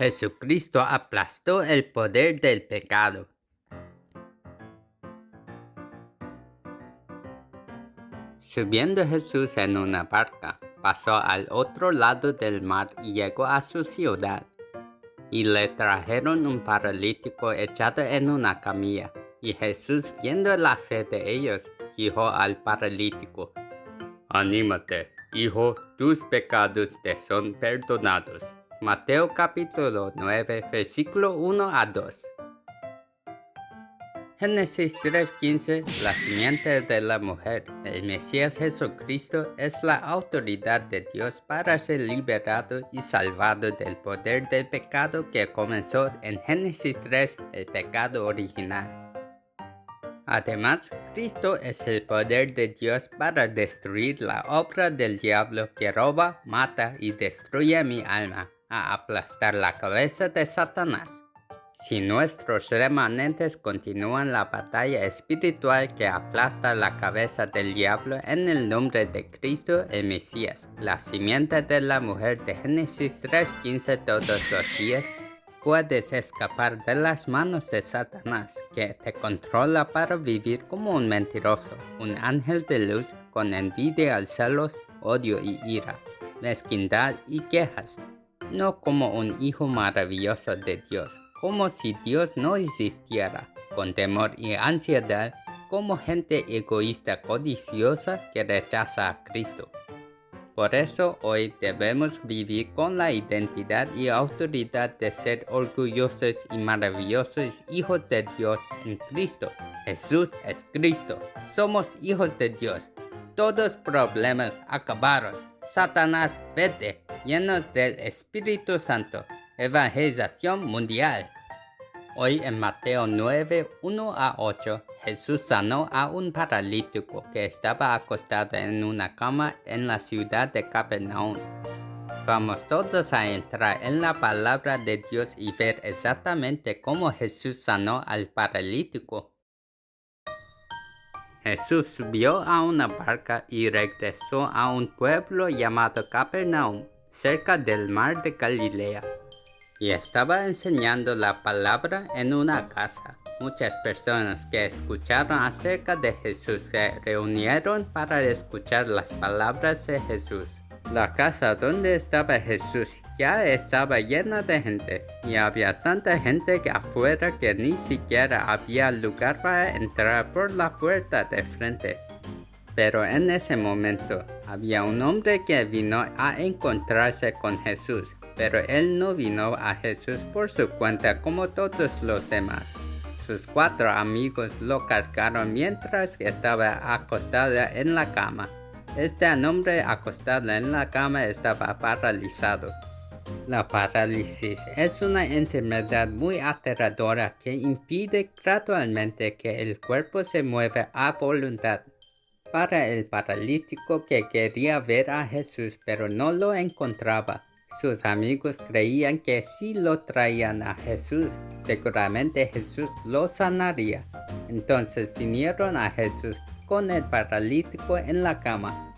Jesucristo aplastó el poder del pecado. Subiendo Jesús en una barca, pasó al otro lado del mar y llegó a su ciudad. Y le trajeron un paralítico echado en una camilla. Y Jesús, viendo la fe de ellos, dijo al paralítico: «Anímate, hijo, tus pecados te son perdonados». Mateo capítulo 9, versículo 1 a 2. Génesis 3:15, la simiente de la mujer, el Mesías Jesucristo, es la autoridad de Dios para ser liberado y salvado del poder del pecado que comenzó en Génesis 3, el pecado original. Además, Cristo es el poder de Dios para destruir la obra del diablo que roba, mata y destruye mi alma, a aplastar la cabeza de Satanás. Si nuestros remanentes continúan la batalla espiritual que aplasta la cabeza del diablo en el nombre de Cristo el Mesías, la simiente de la mujer de Génesis 3:15 todos los días, puedes escapar de las manos de Satanás, que te controla para vivir como un mentiroso, un ángel de luz con envidia, celos, odio y ira, mezquindad y quejas, no como un hijo maravilloso de Dios, como si Dios no existiera, con temor y ansiedad, como gente egoísta codiciosa que rechaza a Cristo. Por eso hoy debemos vivir con la identidad y autoridad de ser orgullosos y maravillosos hijos de Dios en Cristo. Jesús es Cristo. Somos hijos de Dios. Todos problemas acabaron. Satanás, vete, llenos del Espíritu Santo. Evangelización mundial. Hoy en Mateo 9, 1 a 8, Jesús sanó a un paralítico que estaba acostado en una cama en la ciudad de Capernaum. Vamos todos a entrar en la palabra de Dios y ver exactamente cómo Jesús sanó al paralítico. Jesús subió a una barca y regresó a un pueblo llamado Capernaum, cerca del mar de Galilea. Y estaba enseñando la palabra en una casa. Muchas personas que escucharon acerca de Jesús se reunieron para escuchar las palabras de Jesús. La casa donde estaba Jesús ya estaba llena de gente, y había tanta gente que afuera que ni siquiera había lugar para entrar por la puerta de frente. Pero en ese momento había un hombre que vino a encontrarse con Jesús, pero él no vino a Jesús por su cuenta como todos los demás. Sus 4 amigos lo cargaron mientras estaba acostado en la cama. Este hombre acostado en la cama estaba paralizado. La parálisis es una enfermedad muy aterradora que impide gradualmente que el cuerpo se mueva a voluntad. Para el paralítico que quería ver a Jesús pero no lo encontraba, sus amigos creían que si lo traían a Jesús, seguramente Jesús lo sanaría. Entonces vinieron a Jesús con el paralítico en la cama.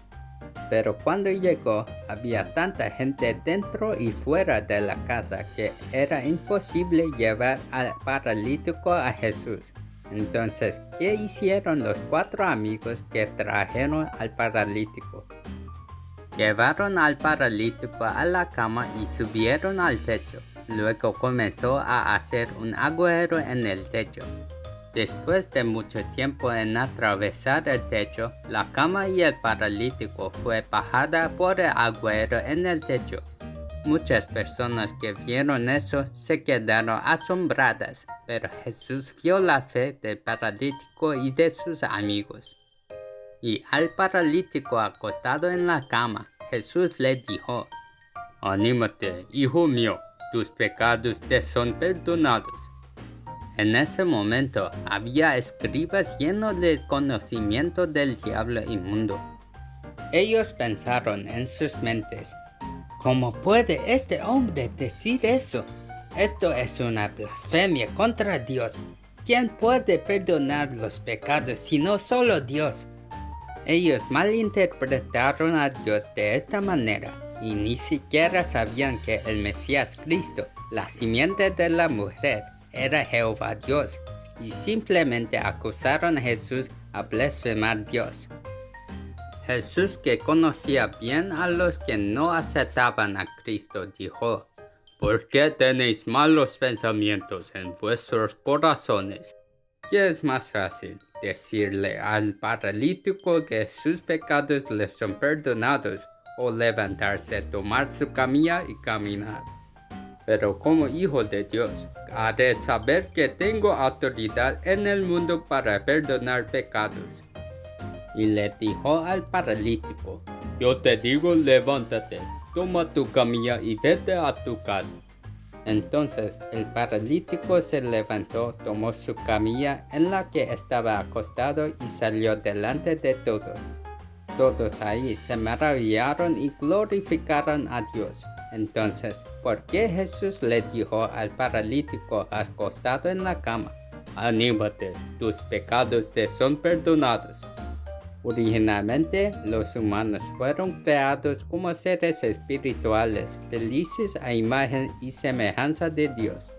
Pero cuando llegó, había tanta gente dentro y fuera de la casa que era imposible llevar al paralítico a Jesús. Entonces, ¿qué hicieron los 4 amigos que trajeron al paralítico? Llevaron al paralítico a la cama y subieron al techo. Luego comenzó a hacer un agujero en el techo. Después de mucho tiempo en atravesar el techo, la cama y el paralítico fue bajada por el agujero en el techo. Muchas personas que vieron eso se quedaron asombradas, pero Jesús vio la fe del paralítico y de sus amigos. Y al paralítico acostado en la cama, Jesús le dijo: «Anímate, hijo mío, tus pecados te son perdonados». En ese momento había escribas llenos de conocimiento del diablo inmundo. Ellos pensaron en sus mentes: ¿cómo puede este hombre decir eso? Esto es una blasfemia contra Dios. ¿Quién puede perdonar los pecados sino solo Dios? Ellos malinterpretaron a Dios de esta manera. y ni siquiera sabían que el Mesías Cristo, la simiente de la mujer, era Jehová Dios, y simplemente acusaron a Jesús a blasfemar a Dios. Jesús, que conocía bien a los que no aceptaban a Cristo, dijo: ¿Por qué tenéis malos pensamientos en vuestros corazones? ¿Qué es más fácil, decirle al paralítico que sus pecados le son perdonados, o levantarse, tomar su camilla y caminar? Pero como hijo de Dios, ha de saber que tengo autoridad en el mundo para perdonar pecados. Y le dijo al paralítico: Yo te digo, levántate, toma tu camilla y vete a tu casa. Entonces el paralítico se levantó, tomó su camilla en la que estaba acostado y salió delante de todos. Todos ahí se maravillaron y glorificaron a Dios. Entonces, ¿por qué Jesús le dijo al paralítico acostado en la cama: Anímate, tus pecados te son perdonados? Originalmente, los humanos fueron creados como seres espirituales, felices a imagen y semejanza de Dios.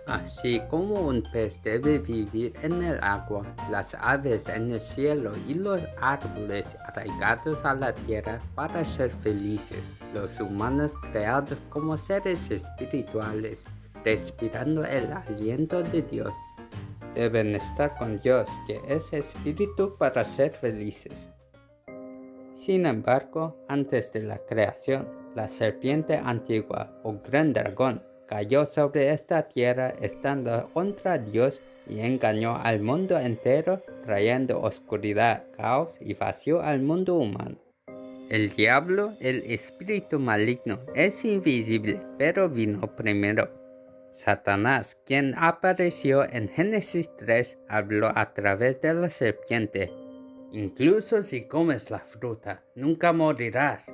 Así como un pez debe vivir en el agua, las aves en el cielo y los árboles arraigados a la tierra para ser felices, los humanos creados como seres espirituales, respirando el aliento de Dios, deben estar con Dios, que es espíritu, para ser felices. Sin embargo, antes de la creación, la serpiente antigua o gran dragón cayó sobre esta tierra estando contra Dios y engañó al mundo entero, trayendo oscuridad, caos y vacío al mundo humano. El diablo, el espíritu maligno, es invisible, pero vino primero. Satanás, quien apareció en Génesis 3, habló a través de la serpiente: Incluso si comes la fruta, nunca morirás,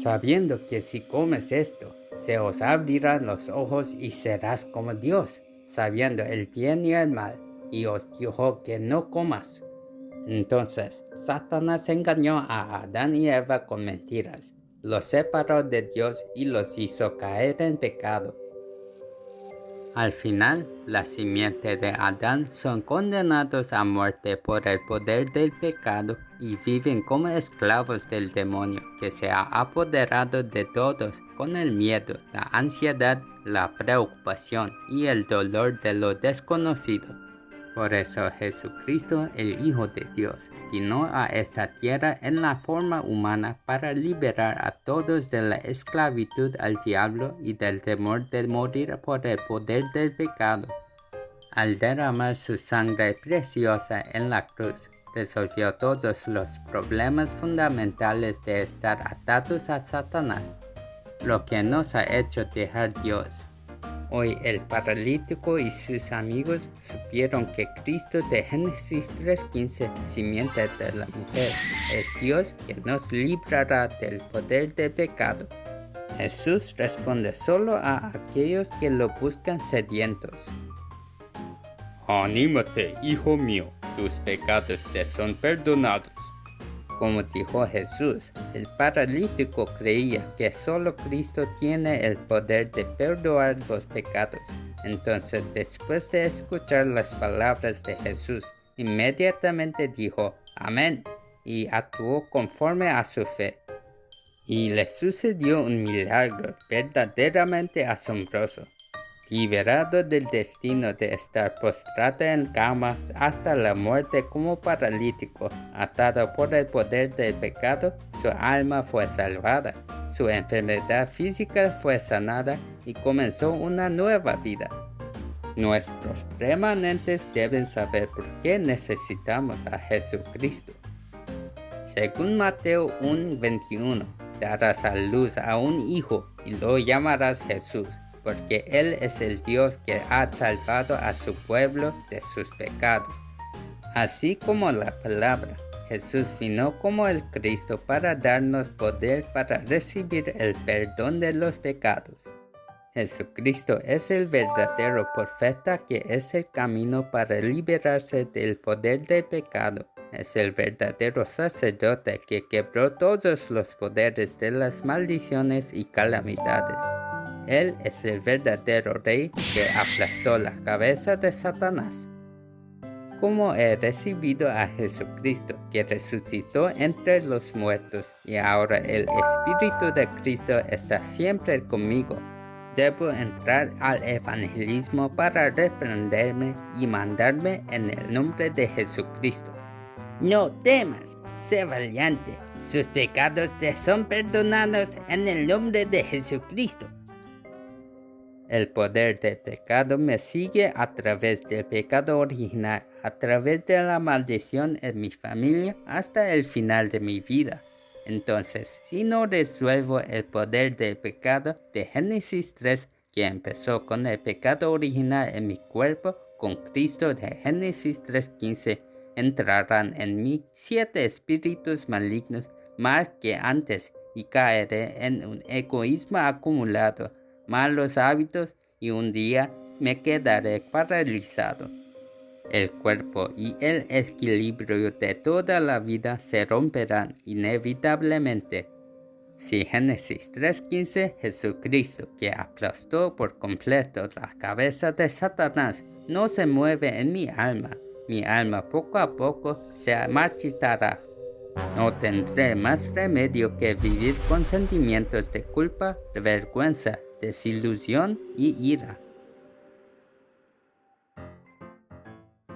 sabiendo que si comes esto, se os abrirán los ojos y serás como Dios, sabiendo el bien y el mal, y os dijo que no comas. Entonces, Satanás engañó a Adán y Eva con mentiras, los separó de Dios y los hizo caer en pecado. Al final, la simiente de Adán son condenados a muerte por el poder del pecado y viven como esclavos del demonio, que se ha apoderado de todos con el miedo, la ansiedad, la preocupación y el dolor de lo desconocido. Por eso Jesucristo, el Hijo de Dios, vino a esta tierra en la forma humana para liberar a todos de la esclavitud al diablo y del temor de morir por el poder del pecado. Al derramar su sangre preciosa en la cruz, resolvió todos los problemas fundamentales de estar atados a Satanás, lo que nos ha hecho dejar Dios. Hoy el paralítico y sus amigos supieron que Cristo de Génesis 3:15, simiente de la mujer, es Dios que nos librará del poder del pecado. Jesús responde solo a aquellos que lo buscan sedientos. Anímate, hijo mío, tus pecados te son perdonados. Como dijo Jesús, el paralítico creía que solo Cristo tiene el poder de perdonar los pecados. Entonces, después de escuchar las palabras de Jesús, inmediatamente dijo Amén y actuó conforme a su fe. Y le sucedió un milagro verdaderamente asombroso. Liberado del destino de estar postrado en cama hasta la muerte como paralítico, atado por el poder del pecado, su alma fue salvada, su enfermedad física fue sanada y comenzó una nueva vida. Nuestros remanentes deben saber por qué necesitamos a Jesucristo. Según Mateo 1:21, darás a luz a un hijo y lo llamarás Jesús, porque Él es el Dios que ha salvado a su pueblo de sus pecados. Así como la palabra, Jesús vino como el Cristo para darnos poder para recibir el perdón de los pecados. Jesucristo es el verdadero profeta que es el camino para liberarse del poder del pecado. es el verdadero sacerdote que quebró todos los poderes de las maldiciones y calamidades. Él es el verdadero rey que aplastó la cabeza de Satanás. Como he recibido a Jesucristo que resucitó entre los muertos y ahora el Espíritu de Cristo está siempre conmigo, debo entrar al evangelismo para reprenderme y mandarme en el nombre de Jesucristo. No temas, sé valiente, sus pecados te son perdonados en el nombre de Jesucristo. El poder del pecado me sigue a través del pecado original, a través de la maldición en mi familia hasta el final de mi vida. Entonces, si no resuelvo el poder del pecado de Génesis 3, que empezó con el pecado original en mi cuerpo, con Cristo de Génesis 3:15, entrarán en mí 7 espíritus malignos más que antes y caeré en un egoísmo acumulado, malos hábitos y un día me quedaré paralizado. El cuerpo y el equilibrio de toda la vida se romperán inevitablemente. Si Génesis 3:15, Jesucristo, que aplastó por completo la cabeza de Satanás, no se mueve en mi alma poco a poco se marchitará. No tendré más remedio que vivir con sentimientos de culpa, de vergüenza, desilusión y ira.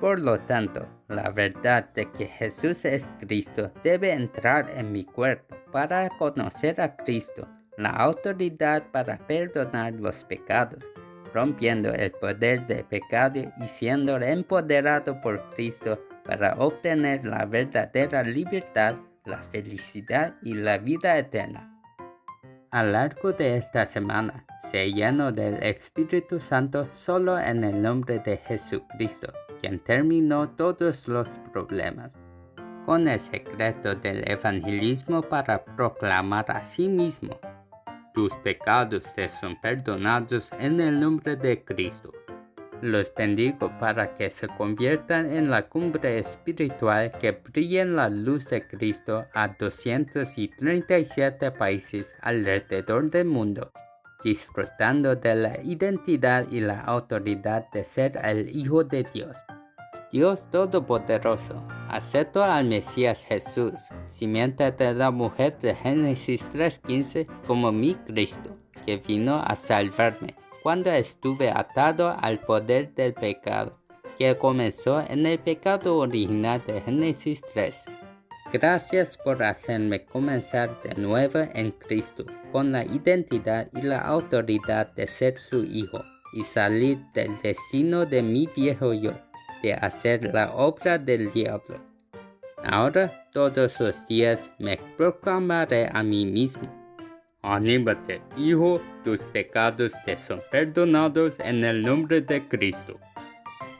Por lo tanto, la verdad de que Jesús es Cristo debe entrar en mi cuerpo para conocer a Cristo, la autoridad para perdonar los pecados, rompiendo el poder del pecado y siendo empoderado por Cristo para obtener la verdadera libertad, la felicidad y la vida eterna. A lo largo de esta semana, sé lleno del Espíritu Santo solo en el nombre de Jesucristo, quien terminó todos los problemas. Con el secreto del evangelismo para proclamar a sí mismo: tus pecados te son perdonados en el nombre de Cristo. Los bendigo para que se conviertan en la cumbre espiritual que brille en la luz de Cristo a 237 países alrededor del mundo, disfrutando de la identidad y la autoridad de ser el Hijo de Dios. Dios Todopoderoso, acepto al Mesías Jesús, simiente de la mujer de Génesis 3:15, como mi Cristo, que vino a salvarme cuando estuve atado al poder del pecado, que comenzó en el pecado original de Génesis 3. Gracias por hacerme comenzar de nuevo en Cristo, con la identidad y la autoridad de ser su hijo, y salir del destino de mi viejo yo, de hacer la obra del diablo. Ahora, todos los días me proclamaré a mí mismo: anímate, hijo, tus pecados te son perdonados en el nombre de Cristo.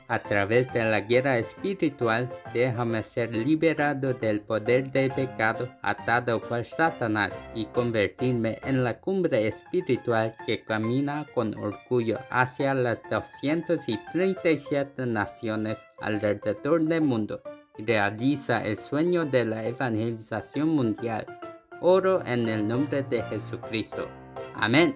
A través de la guerra espiritual, déjame ser liberado del poder del pecado atado por Satanás y convertirme en la cumbre espiritual que camina con orgullo hacia las 237 naciones alrededor del mundo y realiza el sueño de la evangelización mundial. Oro en el nombre de Jesucristo. Amén.